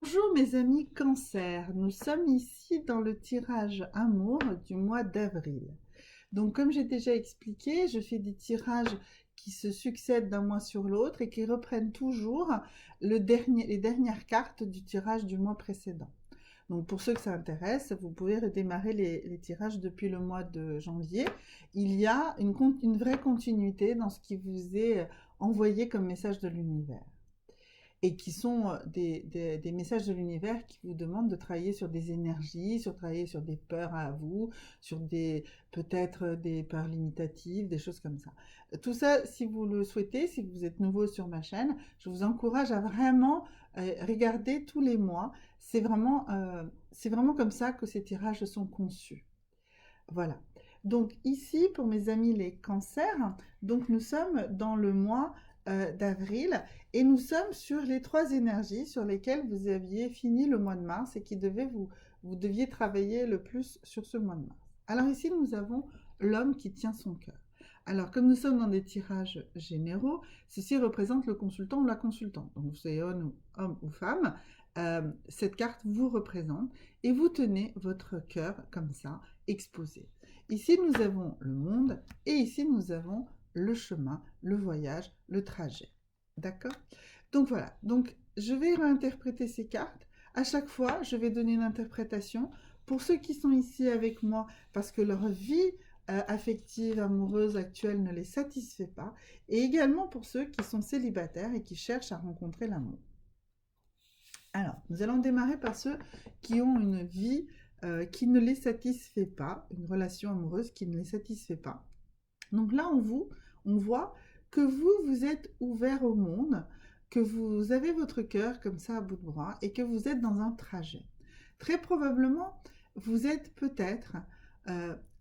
Bonjour mes amis Cancer, nous sommes ici dans le tirage amour du mois d'avril. Donc comme j'ai déjà expliqué, je fais des tirages qui se succèdent d'un mois sur l'autre et qui reprennent toujours les dernières cartes du tirage du mois précédent. Donc pour ceux que ça intéresse, vous pouvez redémarrer les tirages depuis le mois de janvier. Il y a une vraie continuité dans ce qui vous est envoyé comme message de l'univers et qui sont des messages de l'univers qui vous demandent de travailler sur des énergies, sur travailler sur des peurs à vous, sur peut-être des peurs limitatives, des choses comme ça. Tout ça, si vous le souhaitez, si vous êtes nouveau sur ma chaîne, je vous encourage à vraiment regarder tous les mois. C'est vraiment comme ça que ces tirages sont conçus. Voilà. Donc ici, pour mes amis les cancers, donc nous sommes dans le mois d'avril et nous sommes sur les 3 énergies sur lesquelles vous aviez fini le mois de mars et vous deviez travailler le plus sur ce mois de mars. Alors ici, nous avons l'homme qui tient son cœur. Alors, comme nous sommes dans des tirages généraux, ceci représente le consultant ou la consultante. Donc, vous soyez homme ou femme, cette carte vous représente et vous tenez votre cœur comme ça, exposé. Ici, nous avons le monde et ici, nous avons le chemin, le voyage, le trajet. D'accord? Donc voilà. Donc, je vais réinterpréter ces cartes. À chaque fois, je vais donner une interprétation pour ceux qui sont ici avec moi parce que leur vie affective, amoureuse actuelle ne les satisfait pas, et également pour ceux qui sont célibataires et qui cherchent à rencontrer l'amour. Alors, nous allons démarrer par ceux qui ont une vie qui ne les satisfait pas, une relation amoureuse qui ne les satisfait pas. Donc là, on voit que vous êtes ouvert au monde, que vous avez votre cœur comme ça à bout de bras et que vous êtes dans un trajet. Très probablement, vous êtes peut-être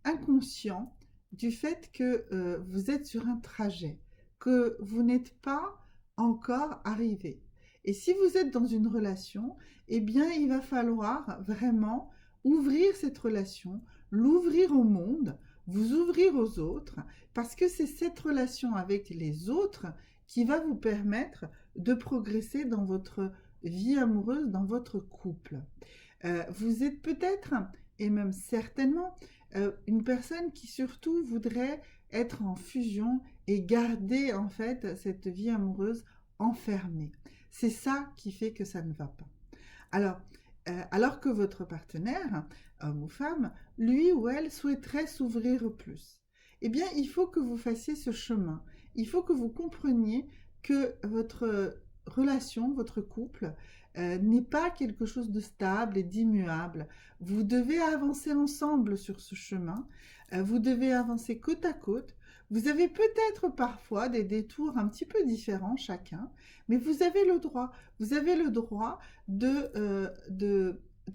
inconscient du fait que vous êtes sur un trajet, que vous n'êtes pas encore arrivé. Et si vous êtes dans une relation, eh bien, il va falloir vraiment ouvrir cette relation, l'ouvrir au monde, vous ouvrir aux autres, parce que c'est cette relation avec les autres qui va vous permettre de progresser dans votre vie amoureuse, dans votre couple. Vous êtes peut-être, et même certainement, une personne qui surtout voudrait être en fusion et garder en fait cette vie amoureuse enfermée. C'est ça qui fait que ça ne va pas. Alors que votre partenaire, homme ou femme, lui ou elle souhaiterait s'ouvrir plus, eh bien, il faut que vous fassiez ce chemin. Il faut que vous compreniez que votre relation, votre couple, n'est pas quelque chose de stable et d'immuable. Vous devez avancer ensemble sur ce chemin. Vous devez avancer côte à côte. Vous avez peut-être parfois des détours un petit peu différents chacun, mais vous avez le droit. Vous avez le droit de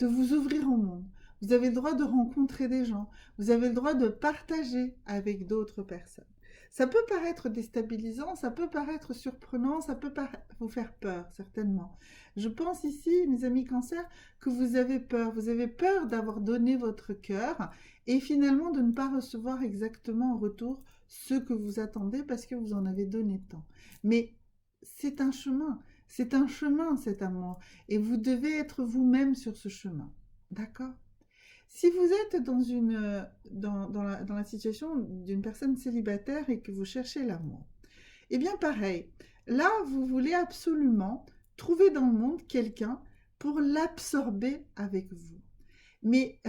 vous ouvrir au monde. Vous avez le droit de rencontrer des gens. Vous avez le droit de partager avec d'autres personnes. Ça peut paraître déstabilisant, ça peut paraître surprenant, ça peut vous faire peur, certainement. Je pense ici, mes amis cancers, que vous avez peur. Vous avez peur d'avoir donné votre cœur et finalement de ne pas recevoir exactement en retour ce que vous attendez parce que vous en avez donné tant. Mais c'est un chemin. C'est un chemin, cet amour. Et vous devez être vous-même sur ce chemin. D'accord? Si vous êtes dans la situation d'une personne célibataire et que vous cherchez l'amour, eh bien pareil, là, vous voulez absolument trouver dans le monde quelqu'un pour l'absorber avec vous. Mais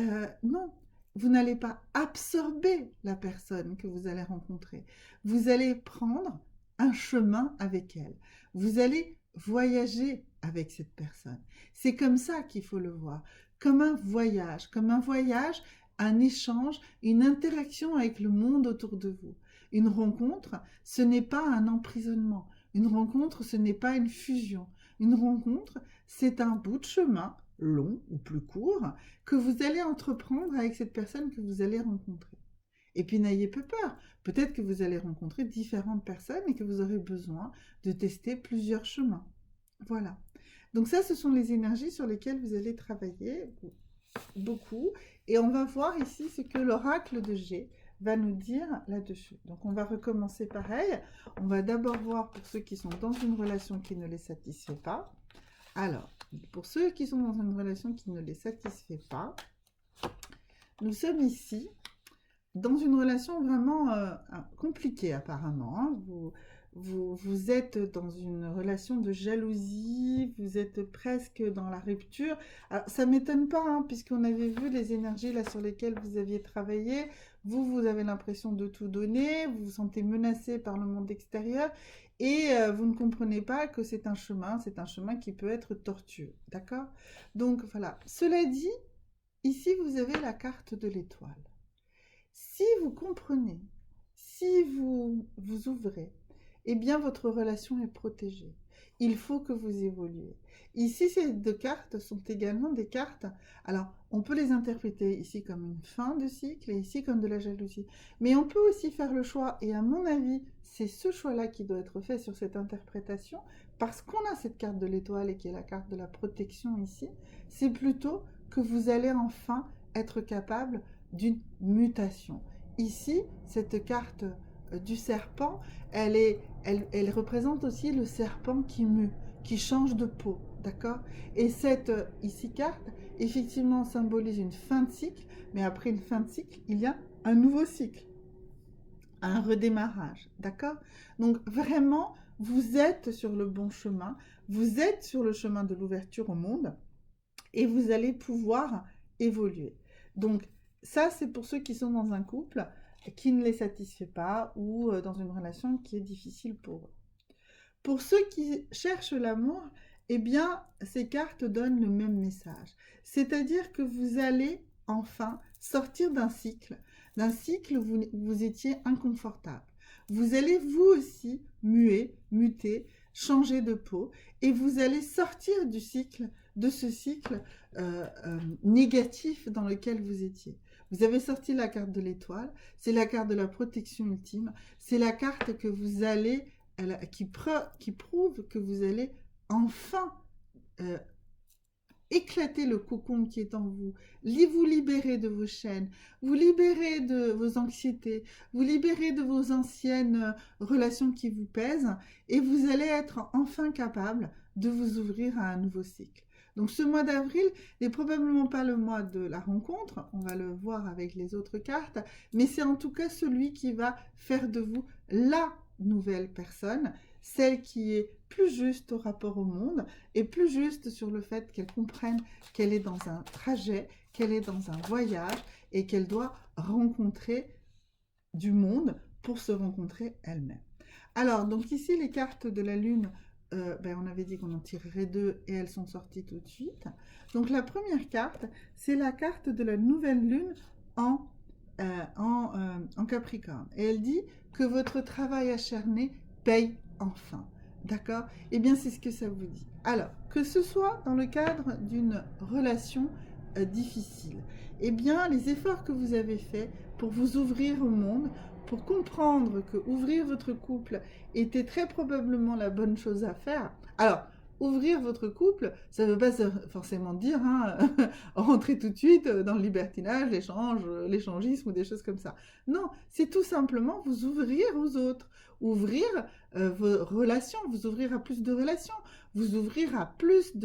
non, vous n'allez pas absorber la personne que vous allez rencontrer. Vous allez prendre un chemin avec elle. Vous allez voyager avec cette personne. C'est comme ça qu'il faut le voir, comme un voyage, un échange, une interaction avec le monde autour de vous. Une rencontre, ce n'est pas un emprisonnement. Une rencontre, ce n'est pas une fusion. Une rencontre, c'est un bout de chemin, long ou plus court, que vous allez entreprendre avec cette personne que vous allez rencontrer. Et puis n'ayez pas peur, peut-être que vous allez rencontrer différentes personnes et que vous aurez besoin de tester plusieurs chemins. Voilà. Donc ça, ce sont les énergies sur lesquelles vous allez travailler beaucoup. Et on va voir ici ce que l'oracle de G va nous dire là-dessus. Donc on va recommencer pareil. On va d'abord voir pour ceux qui sont dans une relation qui ne les satisfait pas. Alors, pour ceux qui sont dans une relation qui ne les satisfait pas, nous sommes ici dans une relation vraiment compliquée apparemment. Hein. Vous êtes dans une relation de jalousie, vous êtes presque dans la rupture. Alors, ça ne m'étonne pas, hein, puisqu'on avait vu les énergies là sur lesquelles vous aviez travaillé. Vous avez l'impression de tout donner, vous vous sentez menacé par le monde extérieur et vous ne comprenez pas que c'est un chemin qui peut être tortueux. D'accord? Donc voilà. Cela dit, ici vous avez la carte de l'étoile. Si vous comprenez, si vous vous ouvrez, eh bien votre relation est protégée. Il faut que vous évoluiez. Ici, ces deux cartes sont également des cartes. Alors, on peut les interpréter ici comme une fin de cycle et ici comme de la jalousie. Mais on peut aussi faire le choix, et à mon avis, c'est ce choix-là qui doit être fait sur cette interprétation, parce qu'on a cette carte de l'étoile et qui est la carte de la protection ici, c'est plutôt que vous allez enfin être capable d'une mutation. Ici, cette carte du serpent, elle représente aussi le serpent qui mue, qui change de peau, d'accord? Et cette ici carte, effectivement, symbolise une fin de cycle, mais après une fin de cycle, il y a un nouveau cycle, un redémarrage, d'accord? Donc vraiment, vous êtes sur le bon chemin, vous êtes sur le chemin de l'ouverture au monde, et vous allez pouvoir évoluer. Donc, ça, c'est pour ceux qui sont dans un couple qui ne les satisfait pas ou dans une relation qui est difficile pour eux. Pour ceux qui cherchent l'amour, eh bien, ces cartes donnent le même message. C'est-à-dire que vous allez enfin sortir d'un cycle où vous étiez inconfortable. Vous allez vous aussi muter, changer de peau, et vous allez sortir de ce cycle négatif dans lequel vous étiez. Vous avez sorti la carte de l'étoile, c'est la carte de la protection ultime, c'est la carte que vous allez qui prouve que vous allez enfin éclater le cocon qui est en vous, vous libérer de vos chaînes, vous libérer de vos anxiétés, vous libérer de vos anciennes relations qui vous pèsent, et vous allez être enfin capable de vous ouvrir à un nouveau cycle. Donc ce mois d'avril n'est probablement pas le mois de la rencontre, on va le voir avec les autres cartes, mais c'est en tout cas celui qui va faire de vous la nouvelle personne, celle qui est plus juste au rapport au monde et plus juste sur le fait qu'elle comprenne qu'elle est dans un trajet, qu'elle est dans un voyage et qu'elle doit rencontrer du monde pour se rencontrer elle-même. Alors, donc ici, les cartes de la Lune, on avait dit qu'on en tirerait deux et elles sont sorties tout de suite. Donc la première carte, c'est la carte de la nouvelle Lune en Capricorne. Et elle dit que votre travail acharné paye enfin. D'accord? Eh bien, c'est ce que ça vous dit. Alors, que ce soit dans le cadre d'une relation difficile, eh bien, les efforts que vous avez faits pour vous ouvrir au monde, pour comprendre que ouvrir votre couple était très probablement la bonne chose à faire. Alors, ouvrir votre couple, ça ne veut pas forcément dire rentrer tout de suite dans le libertinage, l'échangisme ou des choses comme ça. Non, c'est tout simplement vous ouvrir aux autres, ouvrir vos relations, vous ouvrir à plus de relations, vous ouvrir à plus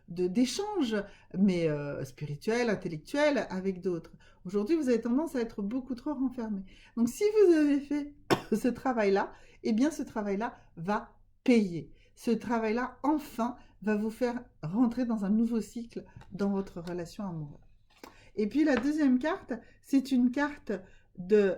d'échanges, mais spirituels, intellectuels, avec d'autres. Aujourd'hui, vous avez tendance à être beaucoup trop renfermé. Donc, si vous avez fait ce travail-là, eh bien, ce travail-là va payer. Ce travail-là, enfin, va vous faire rentrer dans un nouveau cycle dans votre relation amoureuse. Et puis, la deuxième carte, c'est une carte de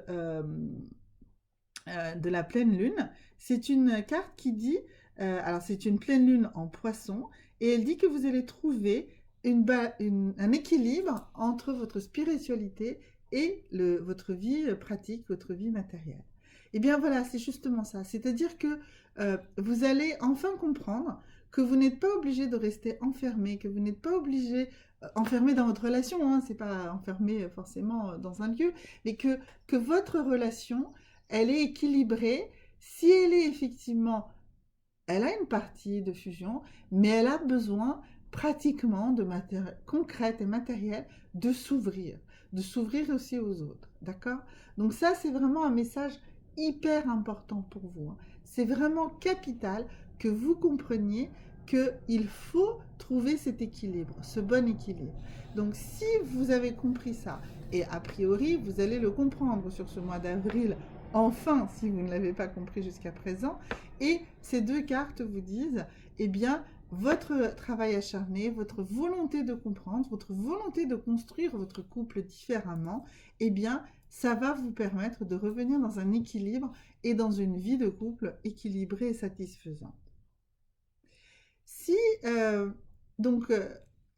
la pleine lune. C'est une carte qui dit, alors c'est une pleine lune en poisson, et elle dit que vous allez trouver un équilibre entre votre spiritualité et votre vie pratique, votre vie matérielle. Et bien voilà, c'est justement ça. C'est-à-dire que vous allez enfin comprendre que vous n'êtes pas obligé de rester enfermé, que vous n'êtes pas obligé enfermé dans votre relation, hein, c'est pas enfermé forcément dans un lieu, mais que votre relation, elle est équilibrée. Si elle est effectivement, elle a une partie de fusion, mais elle a besoin pratiquement de matière concrète et matérielle de s'ouvrir aussi aux autres, d'accord? Donc ça, c'est vraiment un message hyper important pour vous. Hein. C'est vraiment capital que vous compreniez qu'il faut trouver cet équilibre, ce bon équilibre. Donc si vous avez compris ça, et a priori vous allez le comprendre sur ce mois d'avril, enfin si vous ne l'avez pas compris jusqu'à présent, et ces deux cartes vous disent, eh bien votre travail acharné, votre volonté de comprendre, votre volonté de construire votre couple différemment, eh bien ça va vous permettre de revenir dans un équilibre et dans une vie de couple équilibrée et satisfaisante. Si, donc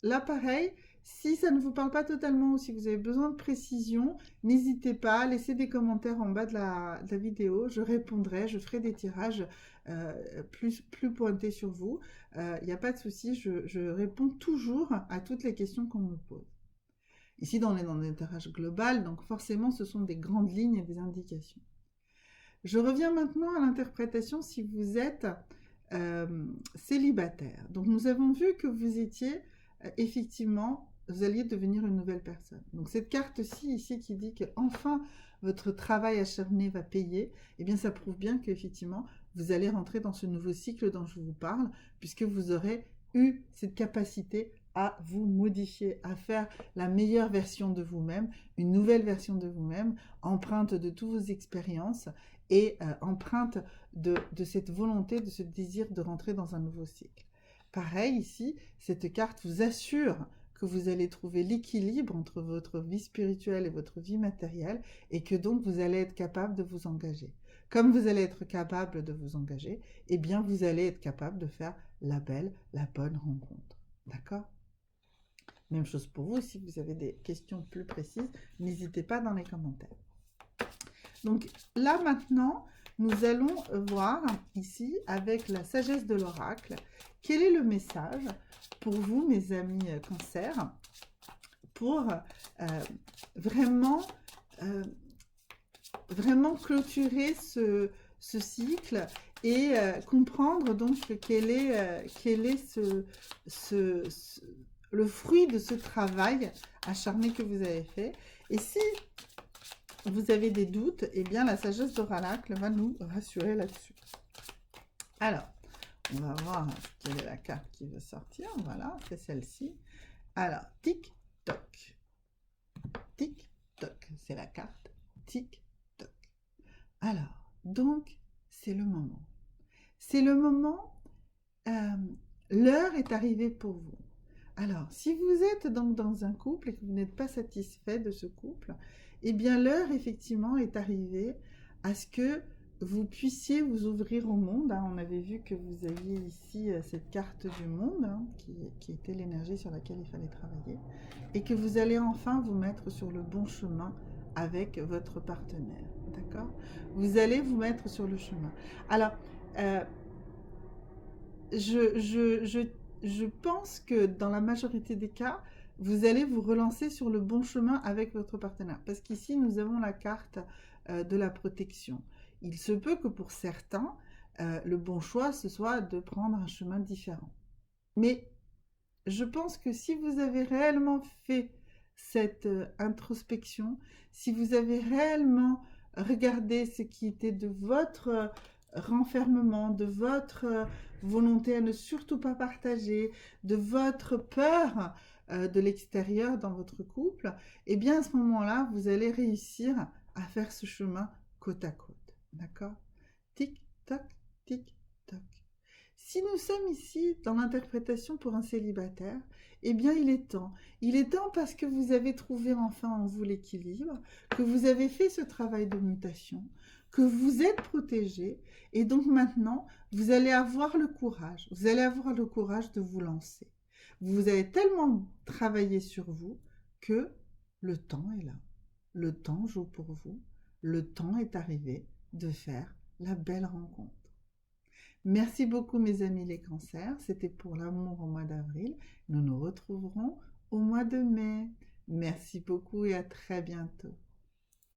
là pareil, si ça ne vous parle pas totalement ou si vous avez besoin de précision, n'hésitez pas, laissez des commentaires en bas de la vidéo, je répondrai, je ferai des tirages plus pointés sur vous. Il n'y a pas de souci, je réponds toujours à toutes les questions qu'on me pose. Ici, on est dans un tirage global, donc forcément, ce sont des grandes lignes et des indications. Je reviens maintenant à l'interprétation si vous êtes célibataire. Donc, nous avons vu que vous étiez effectivement, vous alliez devenir une nouvelle personne. Donc, cette carte-ci, ici, qui dit que enfin votre travail acharné va payer, eh bien, ça prouve bien qu'effectivement, vous allez rentrer dans ce nouveau cycle dont je vous parle, puisque vous aurez eu cette capacité à vous modifier, à faire la meilleure version de vous-même, une nouvelle version de vous-même, empreinte de toutes vos expériences et empreinte de cette volonté, de ce désir de rentrer dans un nouveau cycle. Pareil ici, cette carte vous assure que vous allez trouver l'équilibre entre votre vie spirituelle et votre vie matérielle et que donc vous allez être capable de vous engager. Comme vous allez être capable de vous engager, eh bien vous allez être capable de faire la belle, la bonne rencontre. D'accord ? Même chose pour vous, si vous avez des questions plus précises, n'hésitez pas dans les commentaires. Donc là maintenant, nous allons voir ici, avec la sagesse de l'oracle, quel est le message pour vous, mes amis Cancer, pour vraiment clôturer ce cycle et comprendre donc quel est le fruit de ce travail acharné que vous avez fait. Et si vous avez des doutes, eh bien la sagesse d'oracle va nous rassurer là-dessus. Alors, on va voir quelle est la carte qui va sortir. Voilà, c'est celle-ci. Alors, tic-toc. Tic-toc, c'est la carte. Tic-toc. Alors, donc, c'est le moment. C'est le moment, l'heure est arrivée pour vous. Alors, si vous êtes donc dans un couple et que vous n'êtes pas satisfait de ce couple, eh bien l'heure effectivement est arrivée à ce que vous puissiez vous ouvrir au monde. On avait vu que vous aviez ici cette carte du monde, qui était l'énergie sur laquelle il fallait travailler, et que vous allez enfin vous mettre sur le bon chemin avec votre partenaire. D'accord ? Vous allez vous mettre sur le chemin. Alors, je pense que dans la majorité des cas, vous allez vous relancer sur le bon chemin avec votre partenaire. Parce qu'ici, nous avons la carte de la protection. Il se peut que pour certains, le bon choix, ce soit de prendre un chemin différent. Mais je pense que si vous avez réellement fait cette introspection, si vous avez réellement regardé ce qui était de votre renfermement, de votre volonté à ne surtout pas partager, de votre peur de l'extérieur dans votre couple, eh bien à ce moment-là, vous allez réussir à faire ce chemin côte à côte. D'accord ? Tic-tac, tic-tac. Si nous sommes ici dans l'interprétation pour un célibataire, eh bien il est temps. Il est temps parce que vous avez trouvé enfin en vous l'équilibre, que vous avez fait ce travail de mutation, que vous êtes protégé, et donc maintenant, vous allez avoir le courage. Vous allez avoir le courage de vous lancer. Vous avez tellement travaillé sur vous que le temps est là. Le temps joue pour vous. Le temps est arrivé de faire la belle rencontre. Merci beaucoup mes amis les cancers, c'était pour l'amour au mois d'avril. Nous nous retrouverons au mois de mai. Merci beaucoup et à très bientôt.